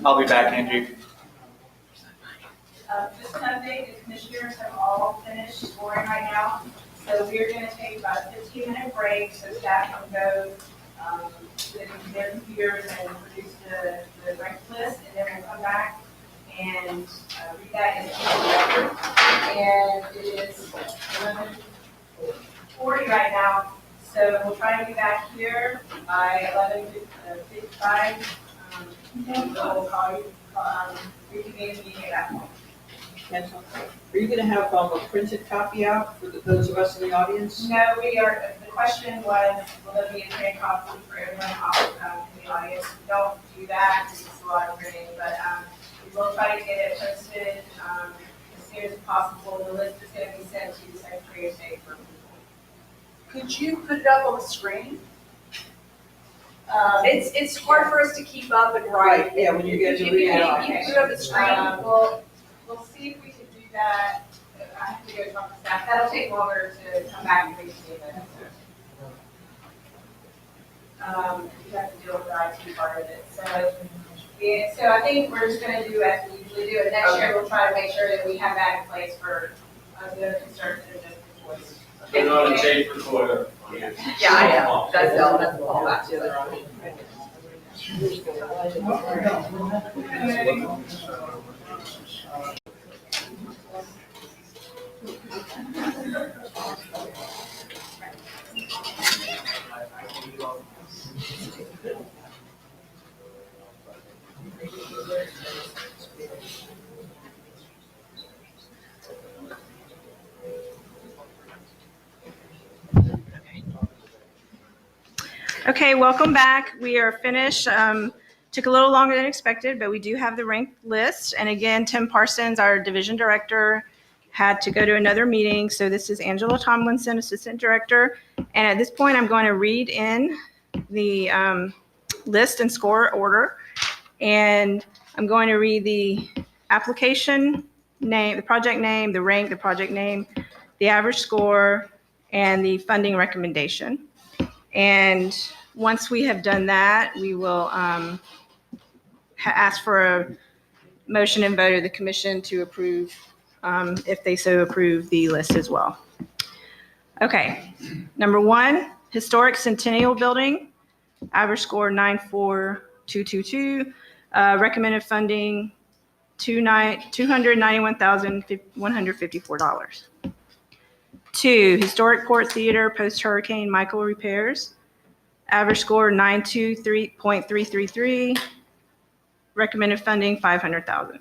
I'll be back, Andrew. Just an update, the commissioners have all finished scoring right now. So we're going to take about a 15-minute break so staff can go to their computers and produce the ranked list, and then we'll come back and read that in the record. And it is 11:40 right now, so we'll try to be back here by 11:55. We'll call you, reconvene the meeting at that point. Are you going to have a printed copy out for those of us in the audience? No, we are, the question was, will there be a printed copy for everyone in the audience? We don't do that, it's just a lot of printing, but we will try to get it posted as soon as possible. The list is going to be sent to the Secretary of State for approval. Could you put it up on the screen? It's hard for us to keep up and Right, yeah, when you get to read it off. You can put it up the screen. We'll see if we can do that. I have to go talk to staff. That'll take longer to come back and read it. You have to deal with the IT part of it. So I think we're just going to do as we usually do. And next year we'll try to make sure that we have that in place for the concerns that are just voiced. Put on a tape recorder. Yeah, I know. That's all back to it. Okay, welcome back. We are finished. Took a little longer than expected, but we do have the ranked list. And again, Tim Parsons, our division director, had to go to another meeting. So this is Angela Tomlinson, assistant director. And at this point, I'm going to read in the list and score order. And I'm going to read the application name, the project name, the rank, the project name, the average score, and the funding recommendation. And once we have done that, we will ask for a motion and vote of the commission to approve, if they so approve, the list as well. Okay, number 1, Historic Centennial Building, average score 94222, recommended funding $291,154. 2, Historic Port Theater post-Hurricane Michael repairs. Average score 923.333. Recommended funding $500,000.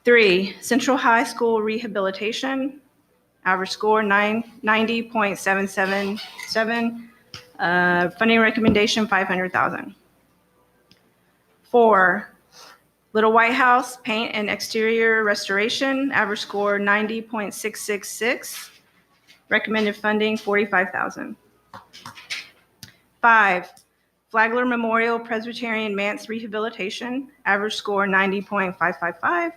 3, Central High School rehabilitation. Average score 90.777. Funding recommendation $500,000. 4, Little White House paint and exterior restoration, average score 90.666. Recommended funding $45,000. 5, Flagler Memorial Presbyterian Manse rehabilitation, average score 90.555.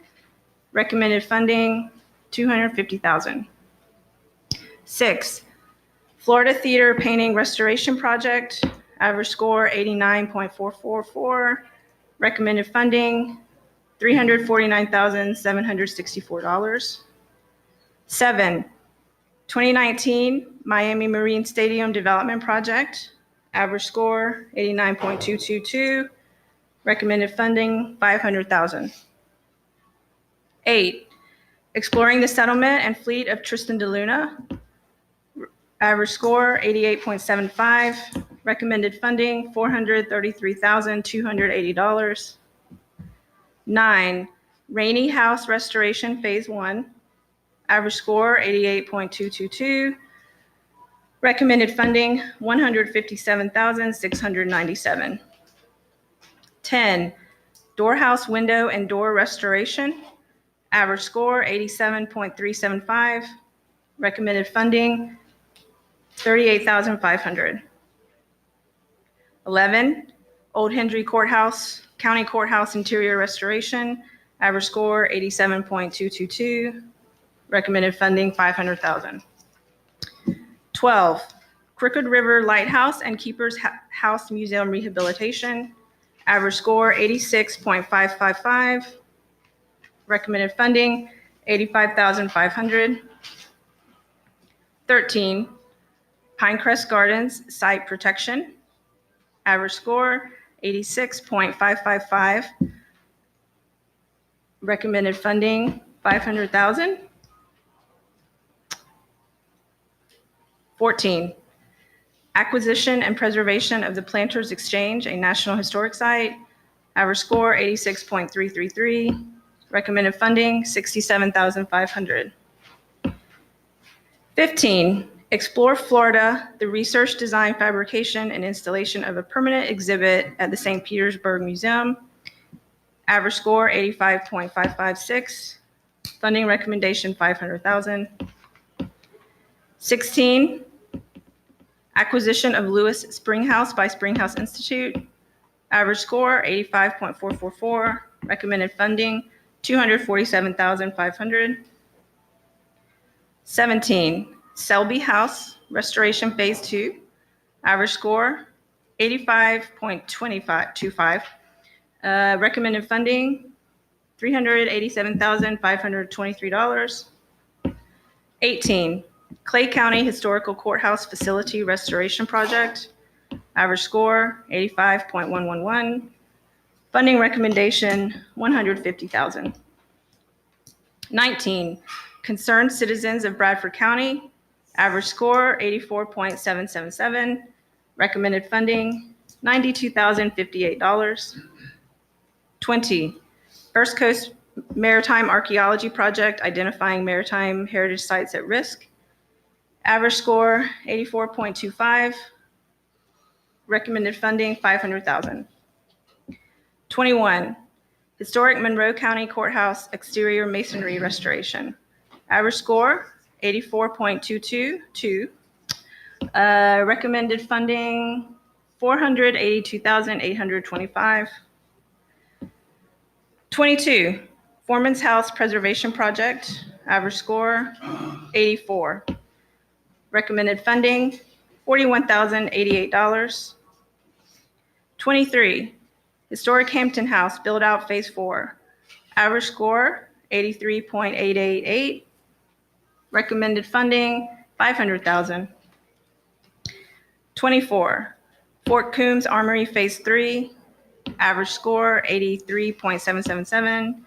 Recommended funding $250,000. 6, Florida Theater painting restoration project, average score 89.444. Recommended funding $349,764. 7, 2019 Miami Marine Stadium Development Project, average score 89.222. Recommended funding $500,000. 8, Exploring the Settlement and Fleet of Tristan de Luna, average score 88.75. Recommended funding $433,280. 9, Rainy House Restoration Phase 1, average score 88.222. Recommended funding $157,697. 10, Doorhouse Window and Door Restoration, average score 87.375. Recommended funding $38,500. 11, Old Hendry Courthouse, County Courthouse Interior Restoration, average score 87.222. Recommended funding $500,000. 12, Crooked River Lighthouse and Keeper's House Museum Rehabilitation. Average score 86.555. Recommended funding $85,500. 13, Pinecrest Gardens Site Protection. Average score 86.555. Recommended funding $500,000. 14, Acquisition and Preservation of the Planters Exchange, a National Historic Site. Average score 86.333. Recommended funding $67,500. 15, Explore Florida, the research, design, fabrication, and installation of a permanent exhibit at the St. Petersburg Museum. Average score 85.556. Funding recommendation $500,000. 16, Acquisition of Lewis Springhouse by Springhouse Institute. Average score 85.444. Recommended funding $247,500. 17, Selby House Restoration Phase 2. Average score 85.25. Recommended funding $387,523. 18, Clay County Historical Courthouse Facility Restoration Project. Average score 85.111. Funding recommendation $150,000. 19, Concerned Citizens of Bradford County. Average score 84.777. Recommended funding $92,058. 20, First Coast Maritime Archaeology Project, identifying maritime heritage sites at risk. Average score 84.25. Recommended funding $500,000. 21, Historic Monroe County Courthouse Exterior Masonry Restoration. Average score 84.222. Recommended funding $482,825. 22, Foreman's House Preservation Project. Average score 84. Recommended funding $41,088. 23, Historic Hampton House Build Out Phase 4. Average score 83.888. Recommended funding $500,000. 24, Fort Coombs Armory Phase 3. Average score 83.777.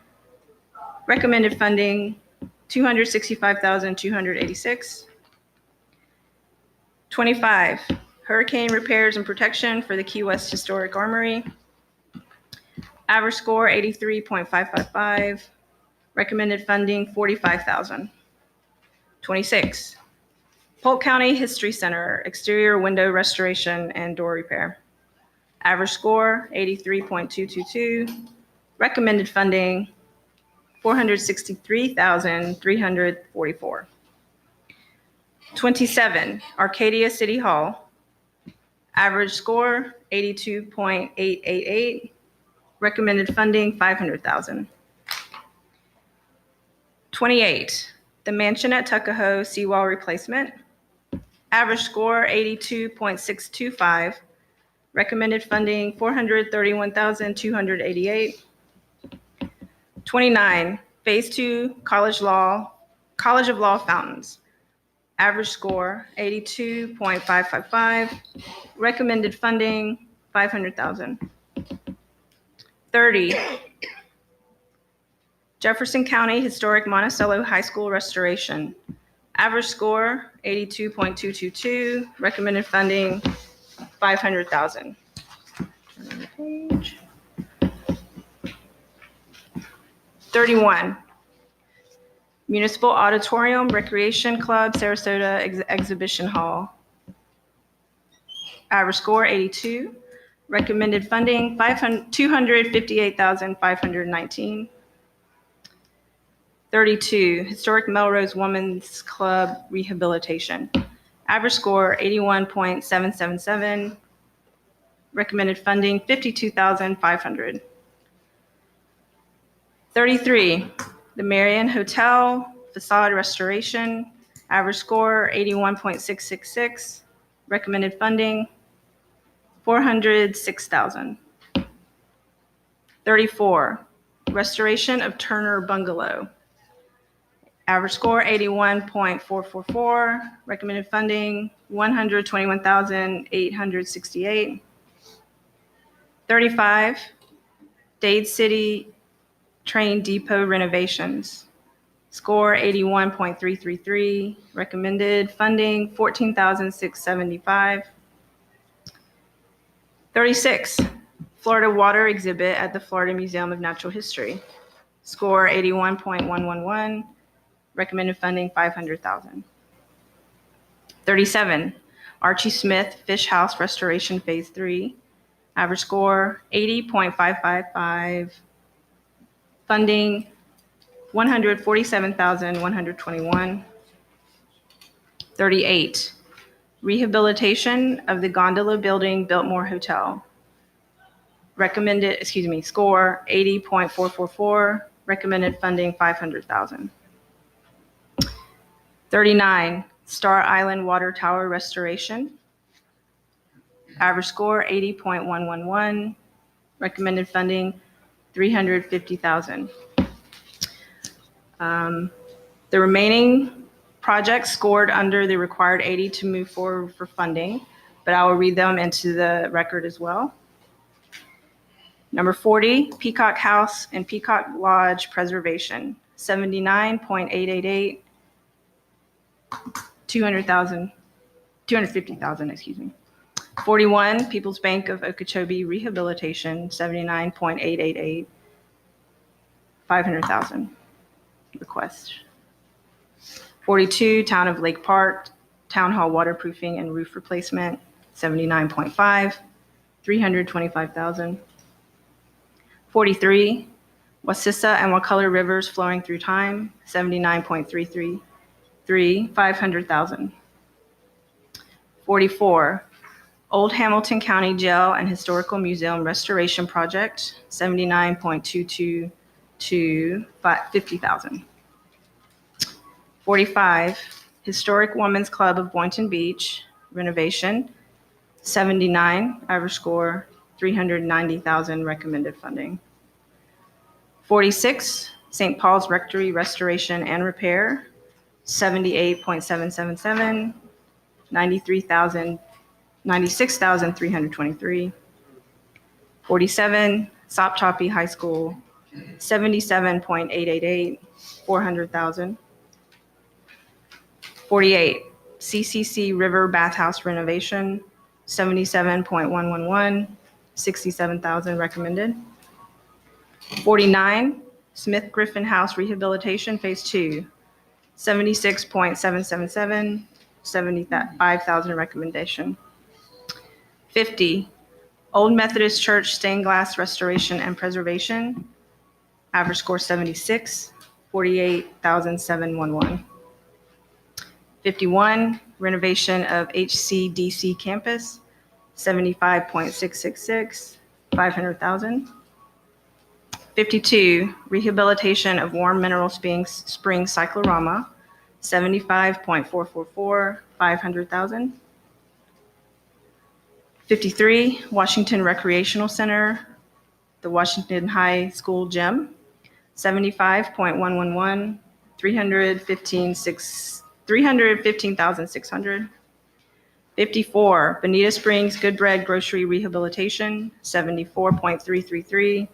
Recommended funding $265,286. 25, Hurricane Repairs and Protection for the Key West Historic Armory. Average score 83.555. Recommended funding $45,000. 26, Polk County History Center Exterior Window Restoration and Door Repair. Average score 83.222. Recommended funding $463,344. 27, Arcadia City Hall. Average score 82.888. Recommended funding $500,000. 28, the Mansion at Tuckahoe Seawall Replacement. Average score 82.625. Recommended funding $431,288. 29, Phase 2 College of Law Fountains. Average score 82.555. Recommended funding $500,000. 30, Jefferson County Historic Monticello High School Restoration. Average score 82.222. Recommended funding $500,000. Turn the page. 31, Municipal Auditorium Recreation Club Sarasota Exhibition Hall. Average score 82. Recommended funding $258,519. 32, Historic Melrose Women's Club Rehabilitation. Average score 81.777. Recommended funding $52,500. 33, the Marion Hotel Facade Restoration. Average score 81.666. recommended funding, $406,000. 34, restoration of Turner Bungalow. Average score 81.444, recommended funding $121,868. 35, Dade City Train Depot renovations. Score 81.333, recommended funding $14,675. 36, Florida water exhibit at the Florida Museum of Natural History. Score 81.111, recommended funding $500,000. 37, Archie Smith Fish House Restoration Phase 3. Average score 80.555, funding $147,121. 38, rehabilitation of the gondola building Biltmore Hotel. Score 80.444, recommended funding $500,000. 39, Star Island Water Tower restoration. Average score 80.111, recommended funding $350,000. The remaining projects scored under the required 80 to move forward for funding, but I will read them into the record as well. Number 40, Peacock House and Peacock Lodge preservation, 79.888, $250,000. 41, People's Bank of Okeechobee rehabilitation, 79.888, $500,000 request. 42, Town of Lake Park, Town Hall waterproofing and roof replacement, 79.5, $325,000. 43, Wassissa and Wakulla rivers flowing through time, 79.333, $500,000. 44, Old Hamilton County Jail and Historical Museum Restoration Project, 79.222, $50,000. 45, Historic Women's Club of Boynton Beach renovation, 79, average score $390,000, recommended funding. 46, St. Paul's Rectory restoration and repair, 78.777, $96,323. 47, Soptopi High School, 77.888, $400,000. 48, CCC River Bathhouse renovation, 77.111, $67,000, recommended. 49, Smith Griffin House rehabilitation phase 2, 76.777, $75,000, recommendation. 50, Old Methodist Church stained glass restoration and preservation, average score 76, $48,711. 51, renovation of HCDC campus, 75.666, $500,000. 52, rehabilitation of Warm Mineral Spring cyclorama, 75.444, $500,000. 53, Washington Recreational Center, the Washington High School gym, 75.111, $315,600. 54, Bonita Springs Good Bread Grocery Rehabilitation, 74.333,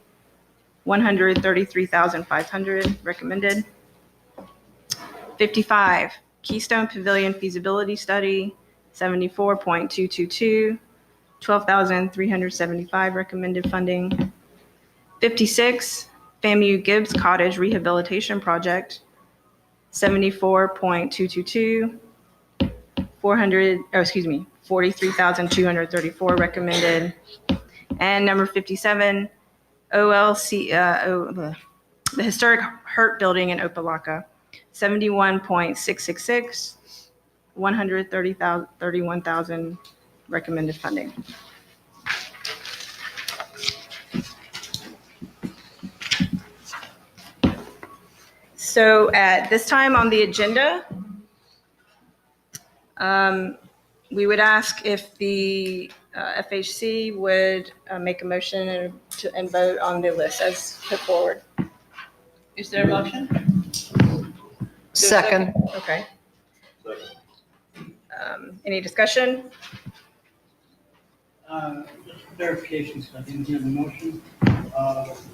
$133,500, recommended. 55, Keystone Pavilion Feasibility Study, 74.222, $12,375, recommended funding. 56, FAMU Gibbs Cottage Rehabilitation Project, 74.222, $43,234, recommended. And number 57, the Historic Hurt Building in Opelika, 71.666, $131,000, recommended funding. So at this time on the agenda, we would ask if the FHC would make a motion and vote on the list as put forward. Is there a motion? Second. Okay. Any discussion? Just clarification, so I didn't hear the motion.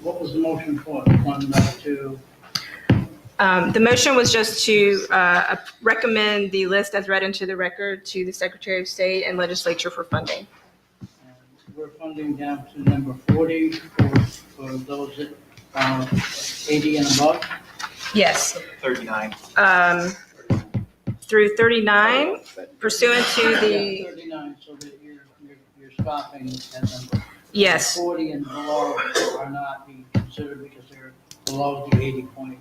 What was the motion for? One, two? The motion was just to recommend the list as read into the record to the Secretary of State and Legislature for funding. We're funding down to number 40 for those that are 80 and above. Yes. 39. Through 39 pursuant to the, 39, so that you're stopping at number. yes, 40 and below are not being considered because they're below the 80 point.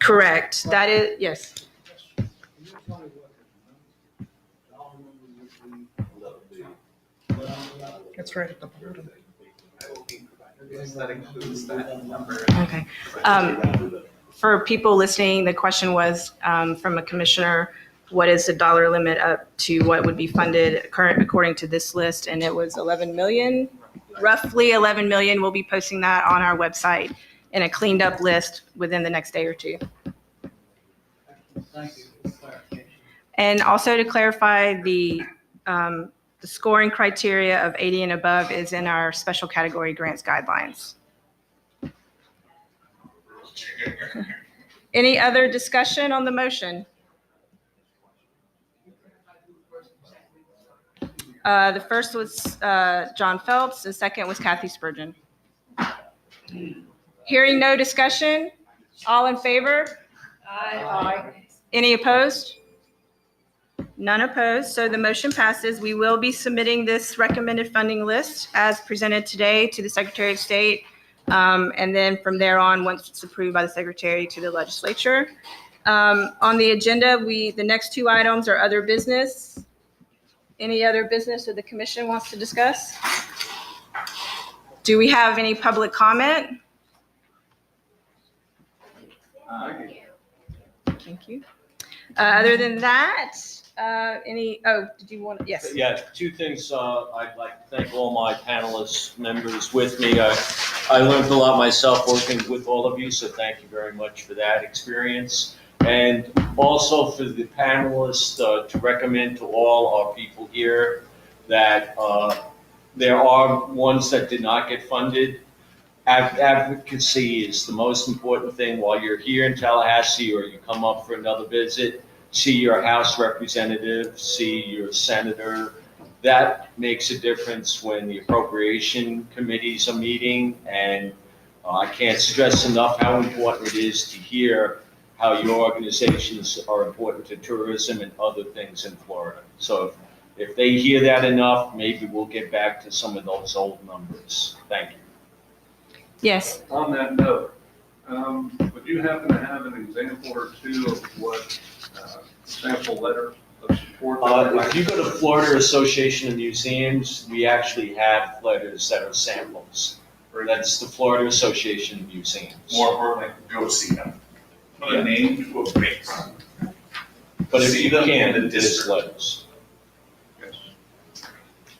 correct. That is, yes. That's right at the bottom. That includes that number. Okay. For people listening, the question was from a commissioner, what is the dollar limit up to what would be funded current according to this list? And it was 11 million, roughly 11 million. We'll be posting that on our website in a cleaned up list within the next day or two. Thank you for the clarification. And also to clarify, the scoring criteria of 80 and above is in our special category grants guidelines. Any other discussion on the motion? The first was John Phelps, the second was Kathy Spurgeon. Hearing no discussion, all in favor? Aye. Any opposed? None opposed, so the motion passes. We will be submitting this recommended funding list as presented today to the Secretary of State. And then from there on, once it's approved by the Secretary, to the Legislature. On the agenda, the next two items are other business. Any other business that the commission wants to discuss? Do we have any public comment? Thank you. Other than that, did you want, yes. Yeah, two things. I'd like to thank all my panelists, members with me. I learned a lot myself working with all of you, so thank you very much for that experience. And also for the panelists to recommend to all our people here that there are ones that did not get funded. Advocacy is the most important thing while you're here in Tallahassee or you come up for another visit. See your House representative, see your senator. That makes a difference when the appropriation committees are meeting. And I can't stress enough how important it is to hear how your organizations are important to tourism and other things in Florida. So if they hear that enough, maybe we'll get back to some of those old numbers. Thank you. Yes. On that note, would you happen to have an example or two of what sample letter of support? If you go to Florida Association of Museums, we actually have letters that are samples. That's the Florida Association of Museums. More importantly, go see them. Put a name to a face. But if See you them in can, the there's district. letters. Yes.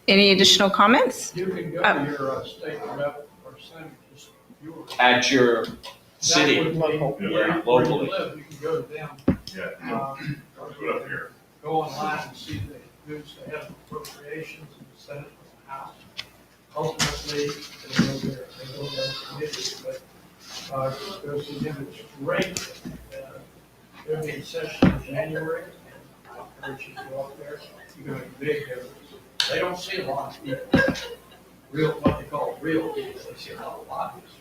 Any additional comments? You can go to your state rep or senator, just yours. At your city. That would be where Locally. you live, you can go to them. Yeah, do it up here. Go online and see who's the head of appropriations in the Senate and the House. Ultimately, they go there committees, but go see them, it's great. There'll be a session in January, and I encourage you to go up there. You're going to be big difference. They don't see a lot of people, what they call real people, they see a lot of lobbyists.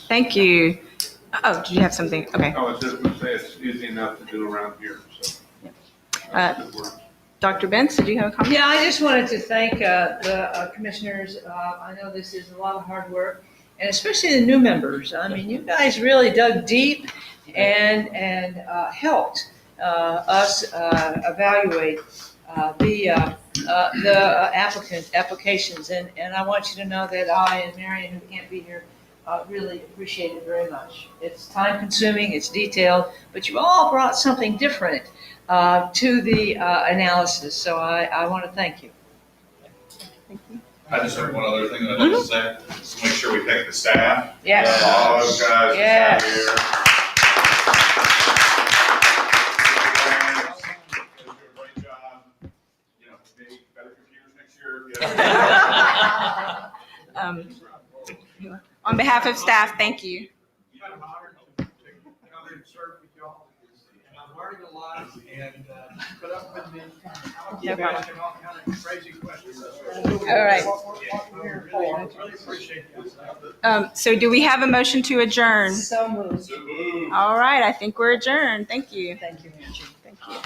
Thank you. Oh, did you have something? Okay. I was just going to say it's easy enough to do around here, so. Good work. Dr. Benz, did you have a comment? Yeah, I just wanted to thank the commissioners. I know this is a lot of hard work, and especially the new members. I mean, you guys really dug deep and helped us evaluate the applications. And I want you to know that I and Marion, who can't be here, really appreciate it very much. It's time consuming, it's detailed, but you all brought something different to the analysis. So I want to thank you. I just have one other thing that I'd like to say, just make sure we thank the staff. Yes. All those guys Yes. that's out here. They do a great job. You know, maybe better computers next year. On behalf of staff, thank you. It's been an honor to come and serve with y'all. And I'm learning a lot and put up with me. No problem. Asking all kind of crazy questions. All right. Really appreciate you. So do we have a motion to adjourn? So moved. So moved. All right, I think we're adjourned. Thank you. Thank you, Angie. Thank you.